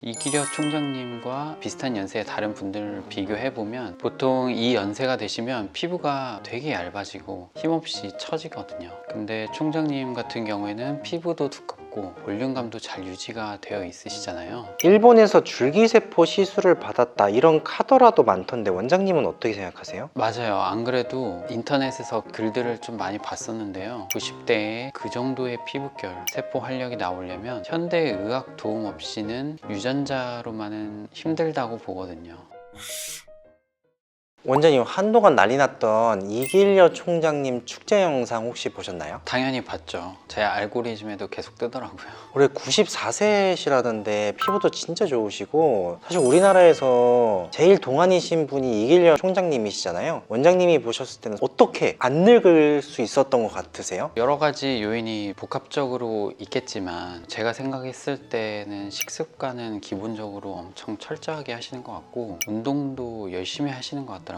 이기려 총장님과 비슷한 연세의 다른 분들을 비교해보면 보통 이 연세가 되시면 피부가 되게 얇아지고 힘없이 처지거든요. 근데 총장님 같은 경우에는 피부도 두껍고 볼륨감도 잘 유지가 되어 있으시잖아요. 일본에서 줄기세포 시술을 받았다 이런 카더라도 많던데 원장님은 어떻게 생각하세요? 맞아요. 안 그래도 인터넷에서 글들을 좀 많이 봤었는데요. 90대에 그 정도의 피부결, 세포 활력이 나오려면 현대의학 도움 없이는 유전자로만은 힘들다고 보거든요. 원장님, 한동안 난리 났던 이길려 총장님 축제 영상 혹시 보셨나요? 당연히 봤죠. 제 알고리즘에도 계속 뜨더라고요. 올해 94세시라던데 피부도 진짜 좋으시고, 사실 우리나라에서 제일 동안이신 분이 이길려 총장님이시잖아요. 원장님이 보셨을 때는 어떻게 안 늙을 수 있었던 것 같으세요? 여러 가지 요인이 복합적으로 있겠지만 제가 생각했을 때는 식습관은 기본적으로 엄청 철저하게 하시는 것 같고 운동도 열심히 하시는 것 같더라고요.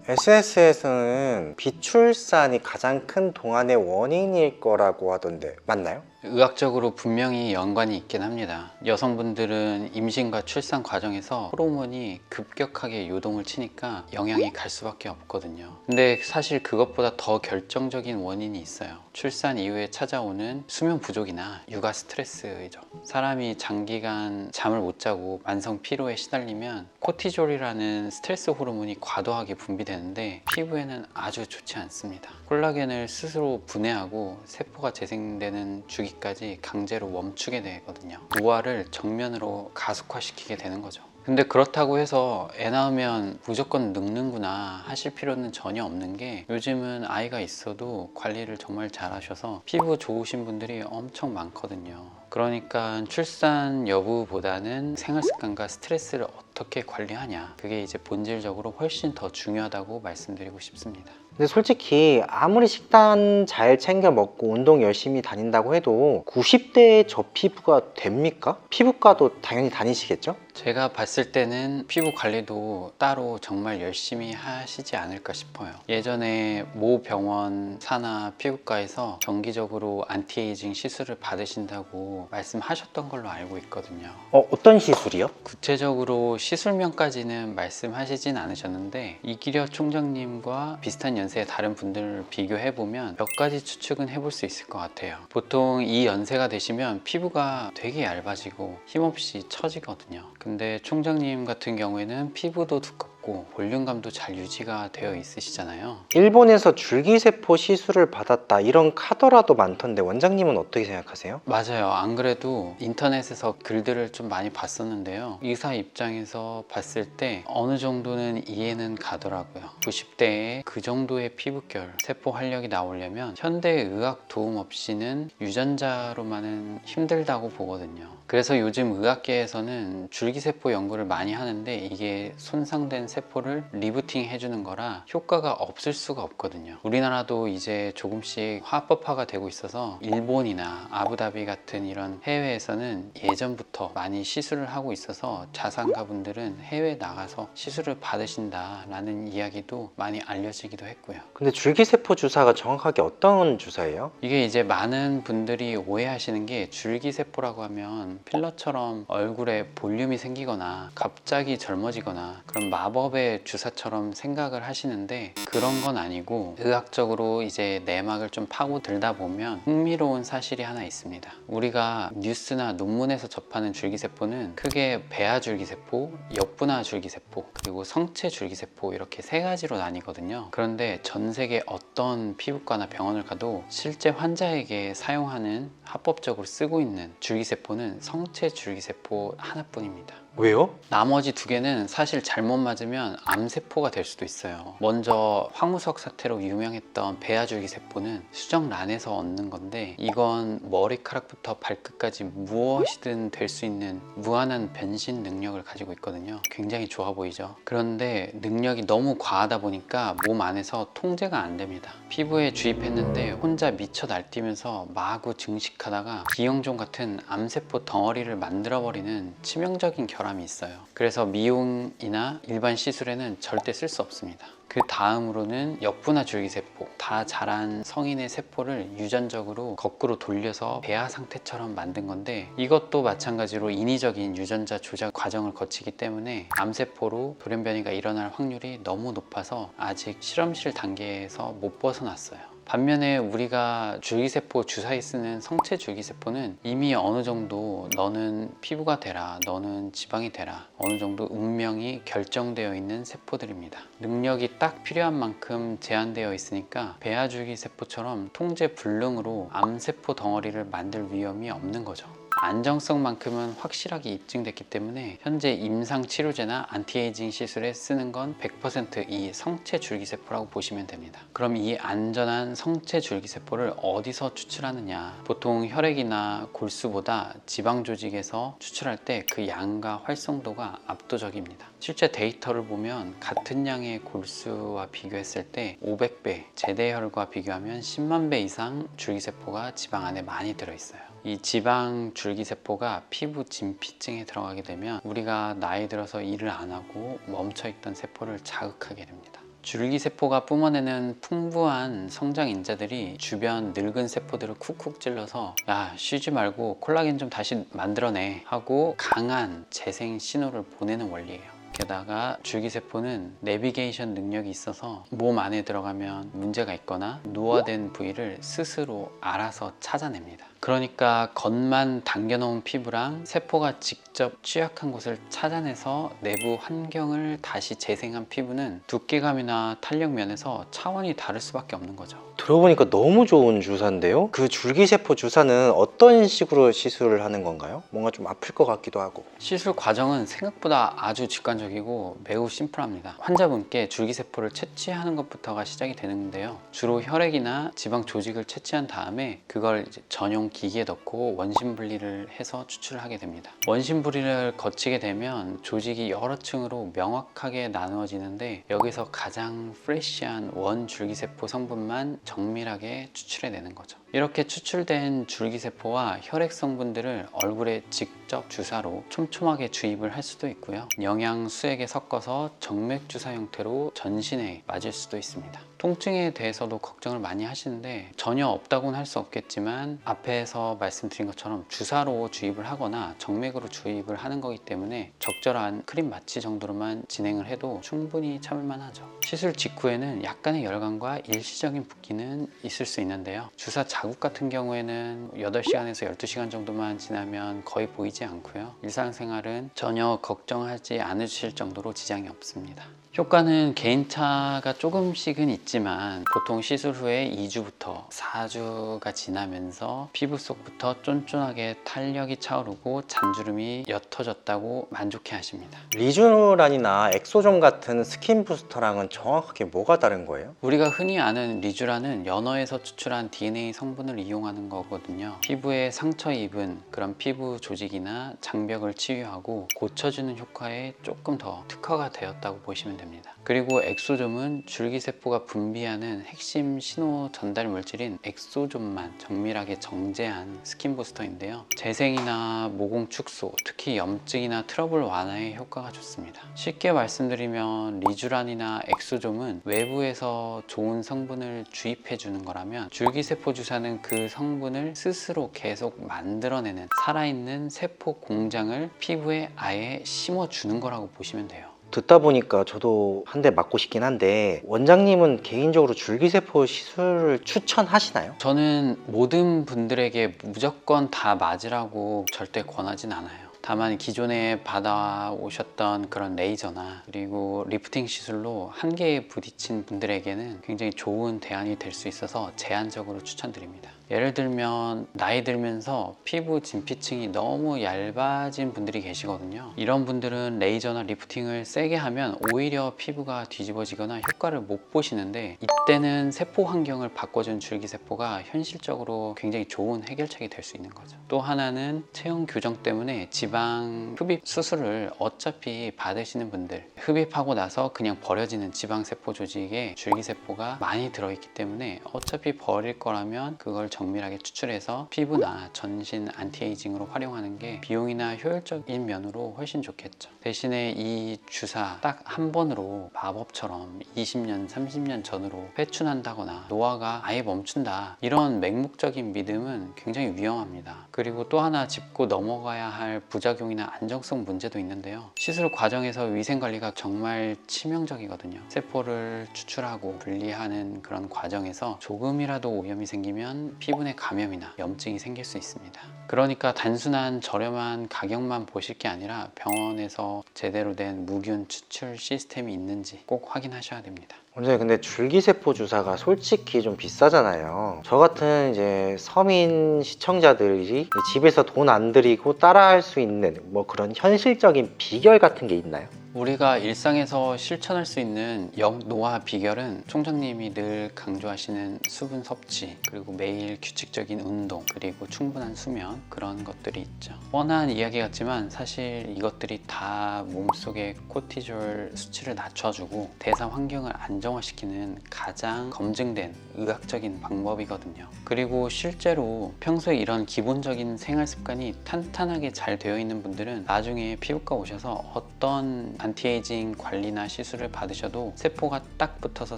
SNS에서는 비출산이 가장 큰 동안의 원인일 거라고 하던데 맞나요? 의학적으로 분명히 연관이 있긴 합니다. 여성분들은 임신과 출산 과정에서 호르몬이 급격하게 요동을 치니까 영향이 갈 수밖에 없거든요. 근데 사실 그것보다 더 결정적인 원인이 있어요. 출산 이후에 찾아오는 수면 부족이나 육아 스트레스이죠. 사람이 장기간 잠을 못 자고 만성 피로에 시달리면 코티졸이라는 스트레스 호르몬이 과도하게 분비되는데 피부에는 아주 좋지 않습니다. 콜라겐을 스스로 분해하고 세포가 재생되는 주기까지 강제로 멈추게 되거든요. 노화를 정면으로 가속화시키게 되는 거죠. 근데 그렇다고 해서 애 낳으면 무조건 늙는구나 하실 필요는 전혀 없는 게 요즘은 아이가 있어도 관리를 정말 잘 하셔서 피부 좋으신 분들이 엄청 많거든요. 그러니까 출산 여부보다는 생활 습관과 스트레스를 어떻게 관리하냐, 그게 이제 본질적으로 훨씬 더 중요하다고 말씀드리고 싶습니다. 근데 솔직히 아무리 식단 잘 챙겨 먹고 운동 열심히 다닌다고 해도 90대에 저 피부가 됩니까? 피부과도 당연히 다니시겠죠? 제가 봤을 때는 피부 관리도 따로 정말 열심히 하시지 않을까 싶어요. 예전에 모 병원 산하 피부과에서 정기적으로 안티에이징 시술을 받으신다고 말씀하셨던 걸로 알고 있거든요. 어떤 시술이요? 구체적으로 시술명까지는 말씀하시진 않으셨는데 이기려 총장님과 비슷한 연세의 다른 분들을 비교해보면 몇 가지 추측은 해볼 수 있을 것 같아요. 보통 이 연세가 되시면 피부가 되게 얇아지고 힘없이 처지거든요. 근데 총장님 같은 경우에는 피부도 두껍고 볼륨감도 잘 유지가 되어 있으시잖아요. 일본에서 줄기세포 시술을 받았다 이런 카더라도 많던데 원장님은 어떻게 생각하세요? 맞아요. 안 그래도 인터넷에서 글들을 좀 많이 봤었는데요. 의사 입장에서 봤을 때 어느 정도는 이해는 가더라고요. 90대에 그 정도의 피부결, 세포 활력이 나오려면 현대의학 도움 없이는 유전자로만은 힘들다고 보거든요. 그래서 요즘 의학계에서는 줄기세포 연구를 많이 하는데 이게 손상된 세포를 리부팅 해주는 거라 효과가 없을 수가 없거든요. 우리나라도 이제 조금씩 합법화가 되고 있어서 일본이나 아부다비 같은 이런 해외에서는 예전부터 많이 시술을 하고 있어서 자산가분들은 해외에 나가서 시술을 받으신다라는 이야기도 많이 알려지기도 했고요. 근데 줄기세포 주사가 정확하게 어떤 주사예요? 이게 이제 많은 분들이 오해하시는 게 줄기세포라고 하면 필러처럼 얼굴에 볼륨이 생기거나 갑자기 젊어지거나 그런 마법의 주사처럼 생각을 하시는데 그런 건 아니고 의학적으로 이제 내막을 좀 파고들다 보면 흥미로운 사실이 하나 있습니다. 우리가 뉴스나 논문에서 접하는 줄기세포는 크게 배아줄기세포, 역분화줄기세포, 그리고 성체줄기세포 이렇게 세 가지로 나뉘거든요. 그런데 전 세계 어떤 피부과나 병원을 가도 실제 환자에게 사용하는 합법적으로 쓰고 있는 줄기세포는 성체줄기세포 하나뿐입니다. 왜요? 나머지 두 개는 사실 잘못 맞으면 암세포가 될 수도 있어요. 먼저 황우석 사태로 유명했던 배아줄기세포는 수정란에서 얻는 건데 이건 머리카락부터 발끝까지 무엇이든 될 수 있는 무한한 변신 능력을 가지고 있거든요. 굉장히 좋아 보이죠? 그런데 능력이 너무 과하다 보니까 몸 안에서 통제가 안 됩니다. 피부에 주입했는데 혼자 미쳐 날뛰면서 마구 증식하다가 기형종 같은 암세포 덩어리를 만들어버리는 치명적인 결함이 있어요. 그래서 미용이나 일반 시술에는 절대 쓸 수 없습니다. 그 다음으로는 역분화 줄기세포. 다 자란 성인의 세포를 유전적으로 거꾸로 돌려서 배아 상태처럼 만든 건데, 이것도 마찬가지로 인위적인 유전자 조작 과정을 거치기 때문에 암세포로 돌연변이가 일어날 확률이 너무 높아서 아직 실험실 단계에서 못 벗어났어요. 반면에 우리가 줄기세포 주사에 쓰는 성체 줄기세포는 이미 어느 정도 너는 피부가 되라, 너는 지방이 되라, 어느 정도 운명이 결정되어 있는 세포들입니다. 능력이 딱 필요한 만큼 제한되어 있으니까 배아 줄기세포처럼 통제 불능으로 암세포 덩어리를 만들 위험이 없는 거죠. 안정성만큼은 확실하게 입증됐기 때문에 현재 임상치료제나 안티에이징 시술에 쓰는 건 100% 이 성체 줄기세포라고 보시면 됩니다. 그럼 이 안전한 성체 줄기세포를 어디서 추출하느냐? 보통 혈액이나 골수보다 지방 조직에서 추출할 때 그 양과 활성도가 압도적입니다. 실제 데이터를 보면 같은 양의 골수와 비교했을 때 500배, 제대혈과 비교하면 10만 배 이상 줄기세포가 지방 안에 많이 들어있어요. 이 지방 줄기세포가 피부 진피층에 들어가게 되면 우리가 나이 들어서 일을 안 하고 멈춰있던 세포를 자극하게 됩니다. 줄기세포가 뿜어내는 풍부한 성장인자들이 주변 늙은 세포들을 쿡쿡 찔러서 야, 쉬지 말고 콜라겐 좀 다시 만들어내 하고 강한 재생 신호를 보내는 원리예요. 게다가 줄기세포는 내비게이션 능력이 있어서 몸 안에 들어가면 문제가 있거나 노화된 부위를 스스로 알아서 찾아냅니다. 그러니까 겉만 당겨놓은 피부랑 세포가 직접 취약한 곳을 찾아내서 내부 환경을 다시 재생한 피부는 두께감이나 탄력 면에서 차원이 다를 수밖에 없는 거죠. 들어보니까 너무 좋은 주사인데요? 그 줄기세포 주사는 어떤 식으로 시술을 하는 건가요? 뭔가 좀 아플 것 같기도 하고. 시술 과정은 생각보다 아주 직관적이고 매우 심플합니다. 환자분께 줄기세포를 채취하는 것부터가 시작이 되는데요. 주로 혈액이나 지방 조직을 채취한 다음에 그걸 이제 전용 기기에 넣고 원심 분리를 해서 추출을 하게 됩니다. 원심 분리를 거치게 되면 조직이 여러 층으로 명확하게 나누어지는데, 여기서 가장 프레시한 원 줄기세포 성분만 정밀하게 추출해내는 거죠. 이렇게 추출된 줄기세포와 혈액 성분들을 얼굴에 직접 주사로 촘촘하게 주입을 할 수도 있고요. 영양수액에 섞어서 정맥주사 형태로 전신에 맞을 수도 있습니다. 통증에 대해서도 걱정을 많이 하시는데 전혀 없다고는 할 수 없겠지만 앞에서 말씀드린 것처럼 주사로 주입을 하거나 정맥으로 주입을 하는 거기 때문에 적절한 크림 마취 정도로만 진행을 해도 충분히 참을만 하죠. 시술 직후에는 약간의 열감과 일시적인 붓기는 있을 수 있는데요. 주사 자국 같은 경우에는 8시간에서 12시간 정도만 지나면 거의 보이지 않고요. 일상생활은 전혀 걱정하지 않으실 정도로 지장이 없습니다. 효과는 개인차가 조금씩은 있지만 보통 시술 후에 2주부터 4주가 지나면서 피부 속부터 쫀쫀하게 탄력이 차오르고 잔주름이 옅어졌다고 만족해 하십니다. 리쥬란이나 엑소존 같은 스킨 부스터랑은 정확하게 뭐가 다른 거예요? 우리가 흔히 아는 리쥬란은 연어에서 추출한 DNA 성분을 이용하는 거거든요. 피부에 상처 입은 그런 피부 조직이나 장벽을 치유하고 고쳐주는 효과에 조금 더 특화가 되었다고 보시면 됩니다. 그리고 엑소좀은 줄기세포가 분비하는 핵심 신호 전달 물질인 엑소좀만 정밀하게 정제한 스킨 부스터인데요. 재생이나 모공 축소, 특히 염증이나 트러블 완화에 효과가 좋습니다. 쉽게 말씀드리면 리쥬란이나 엑소좀은 외부에서 좋은 성분을 주입해 주는 거라면 줄기세포 주사는 그 성분을 스스로 계속 만들어내는 살아있는 세포 공장을 피부에 아예 심어주는 거라고 보시면 돼요. 듣다 보니까 저도 한 대 맞고 싶긴 한데, 원장님은 개인적으로 줄기세포 시술을 추천하시나요? 저는 모든 분들에게 무조건 다 맞으라고 절대 권하진 않아요. 다만 기존에 받아오셨던 그런 레이저나 그리고 리프팅 시술로 한계에 부딪힌 분들에게는 굉장히 좋은 대안이 될 수 있어서 제한적으로 추천드립니다. 예를 들면 나이 들면서 피부 진피층이 너무 얇아진 분들이 계시거든요. 이런 분들은 레이저나 리프팅을 세게 하면 오히려 피부가 뒤집어지거나 효과를 못 보시는데, 이때는 세포 환경을 바꿔준 줄기세포가 현실적으로 굉장히 좋은 해결책이 될 수 있는 거죠. 또 하나는 체형 교정 때문에 지방 흡입 수술을 어차피 받으시는 분들, 흡입하고 나서 그냥 버려지는 지방세포 조직에 줄기세포가 많이 들어있기 때문에 어차피 버릴 거라면 그걸 정밀하게 추출해서 피부나 전신 안티에이징으로 활용하는 게 비용이나 효율적인 면으로 훨씬 좋겠죠. 대신에 이 주사 딱 한 번으로 마법처럼 20년, 30년 전으로 회춘한다거나 노화가 아예 멈춘다, 이런 맹목적인 믿음은 굉장히 위험합니다. 그리고 또 하나 짚고 넘어가야 할 부작용이나 안정성 문제도 있는데요. 시술 과정에서 위생관리가 정말 치명적이거든요. 세포를 추출하고 분리하는 그런 과정에서 조금이라도 오염이 생기면 피부내 감염이나 염증이 생길 수 있습니다. 그러니까 단순한 저렴한 가격만 보실 게 아니라 병원에서 제대로 된 무균 추출 시스템이 있는지 꼭 확인하셔야 됩니다. 원장님, 근데 줄기세포 주사가 솔직히 좀 비싸잖아요. 저 같은 이제 서민 시청자들이 집에서 돈 안 들이고 따라할 수 있는 뭐 그런 현실적인 비결 같은 게 있나요? 우리가 일상에서 실천할 수 있는 역노화 비결은 총장님이 늘 강조하시는 수분 섭취, 그리고 매일 규칙적인 운동, 그리고 충분한 수면, 그런 것들이 있죠. 뻔한 이야기 같지만 사실 이것들이 다 몸속의 코티졸 수치를 낮춰주고 대사 환경을 안정화시키는 가장 검증된 의학적인 방법이거든요. 그리고 실제로 평소에 이런 기본적인 생활 습관이 탄탄하게 잘 되어 있는 분들은 나중에 피부과 오셔서 어떤 안티에이징 관리나 시술을 받으셔도 세포가 딱 붙어서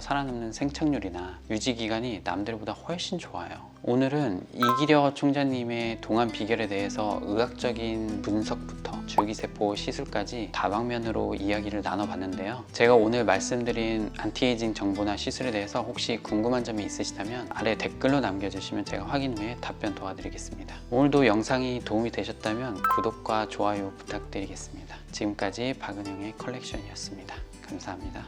살아남는 생착률이나 유지기간이 남들보다 훨씬 좋아요. 오늘은 이기려 총장님의 동안 비결에 대해서 의학적인 분석부터 줄기세포 시술까지 다방면으로 이야기를 나눠봤는데요. 제가 오늘 말씀드린 안티에이징 정보나 시술에 대해서 혹시 궁금한 점이 있으시다면 아래 댓글로 남겨주시면 제가 확인 후에 답변 도와드리겠습니다. 오늘도 영상이 도움이 되셨다면 구독과 좋아요 부탁드리겠습니다. 지금까지 박은영의 컬렉션이었습니다. 감사합니다.